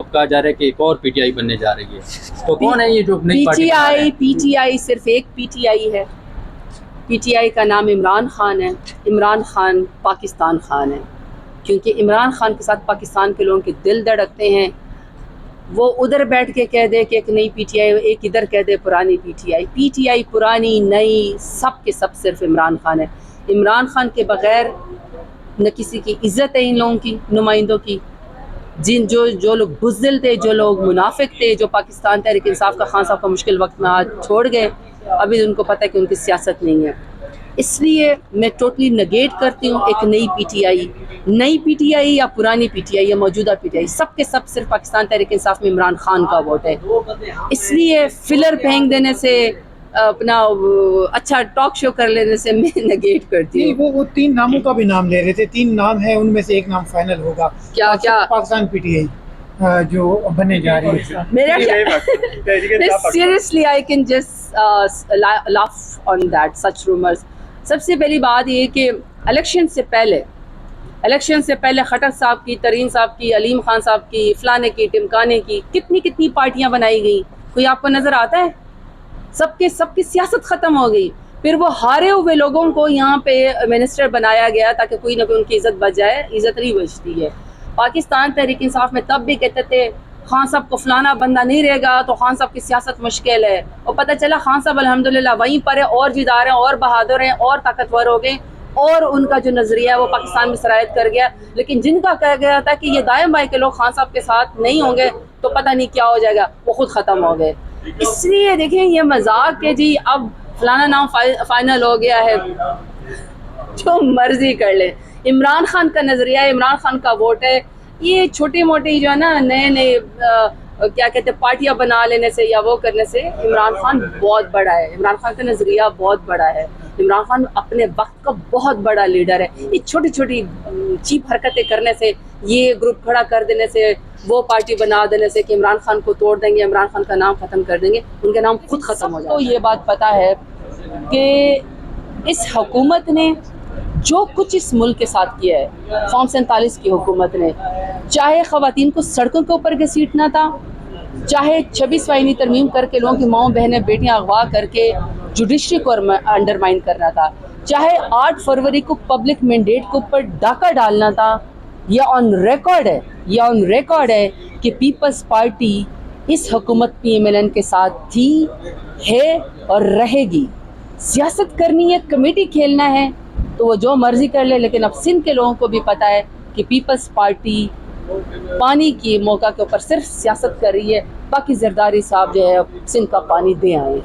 अब कहा जा रहा है कि एक और पीटीआई बनने जा रही है, तो कौन है ये जो नई पार्टी बना रहे हैं? पीटीआई सिर्फ एक पीटीआई है। पीटीआई का नाम इमरान खान है। इमरान खान पाकिस्तान खान है, क्योंकि इमरान खान के साथ पाकिस्तान के लोगों के दिल धड़कते हैं। वो उधर बैठ के कह दे कि एक नई पीटीआई, एक इधर कह दे पुरानी पीटीआई। पीटीआई पुरानी नई सब के सब सिर्फ इमरान खान है। इमरान खान के बगैर न किसी की इज्जत है इन लोगों की, नुमाइंदों की। जो लोग बुज़दिल थे, जो लोग मुनाफिक थे, जो पाकिस्तान तहरीक इंसाफ का खान साहब का मुश्किल वक्त में हाथ छोड़ गए, अभी उनको पता है कि उनकी सियासत नहीं है। इसलिए मैं टोटली नेगेट करती हूँ एक नई पीटीआई या पुरानी पीटीआई या मौजूदा पीटीआई, सब के सब सिर्फ पाकिस्तान तहरीक इंसाफ में इमरान खान का वोट है। इसलिए फिलर फेंक देने से, अपना अच्छा टॉक शो कर लेने से मैं नेगेट करती हूँ। वो 3 नामों का भी नाम ले रहे थे, 3 नाम है, उनमें से एक नाम फाइनल होगा। क्या पाकिस्तान पीटीआई जो बनने जा रही है। मेरा seriously I can just laugh on that such rumours. सबसे पहली बात ये कि इलेक्शन से पहले खट्टर साहब की, तरीन साहब की, अलीम खान साहब की, फलाने की, टिमकाने की कितनी पार्टियां बनाई गई, कोई आपको नजर आता है? सबकी सियासत खत्म हो गई। फिर वो हारे हुए लोगों को यहाँ पे मिनिस्टर बनाया गया ताकि कोई ना कोई उनकी इज्जत बच जाए। इज्जत नहीं बचती है। पाकिस्तान तहरीक इंसाफ में तब भी कहते थे खान साहब को फलाना बंदा नहीं रहेगा तो खान साहब की सियासत मुश्किल है, और पता चला खान साहब अल्हम्दुलिल्लाह वहीं पर है, और जिदार हैं, और बहादुर हैं, और ताकतवर हो गए, और उनका जो नज़रिया है वो पाकिस्तान में सरायत कर गया। लेकिन जिनका कहा गया था कि ये दाएं बाएं के लोग खान साहब के साथ नहीं होंगे तो पता नहीं क्या हो जाएगा, वो खुद ख़त्म हो गए। इसलिए देखें, ये मजाक है जी, अब फलाना नाम फाइनल हो गया है, जो मर्जी कर ले। इमरान खान का नज़रिया है, इमरान खान का वोट है। ये छोटी मोटी जो है ना नए क्या कहते हैं पार्टियां बना लेने से या वो करने से इमरान खान बहुत बड़ा है। इमरान खान का नज़रिया बहुत बड़ा है। इमरान खान अपने वक्त का बहुत बड़ा लीडर है। ये छोटी छोटी चीप हरकतें करने से, ये ग्रुप खड़ा कर देने से, वो पार्टी बना देने से कि इमरान खान को तोड़ देंगे, इमरान खान का नाम ख़त्म कर देंगे, उनके नाम खुद ख़त्म हो जाएगा। तो ये बात पता है कि इस हुकूमत ने जो कुछ इस मुल्क के साथ किया है, फॉर्म 47 की हुकूमत ने, चाहे ख़वातीन को सड़कों के ऊपर घसीटना था, चाहे 26 आईनी तरमीम करके लोगों की माओ बहनें बेटियां अगवा करके जुडिशरी को अंडरमाइन करना था, चाहे 8 फरवरी को पब्लिक मैंडेट के ऊपर डाका डालना था, यह ऑन रिकॉर्ड है कि पीपल्स पार्टी इस हुकूमत PMLN के साथ थी, है और रहेगी। सियासत करनी है, कमेटी खेलना है तो वो जो मर्जी कर ले, लेकिन अब सिंध के लोगों को भी पता है कि पीपल्स पार्टी पानी की मौका के ऊपर सिर्फ सियासत कर रही है। बाकी जरदारी साहब जो है सिंध का पानी दे आए।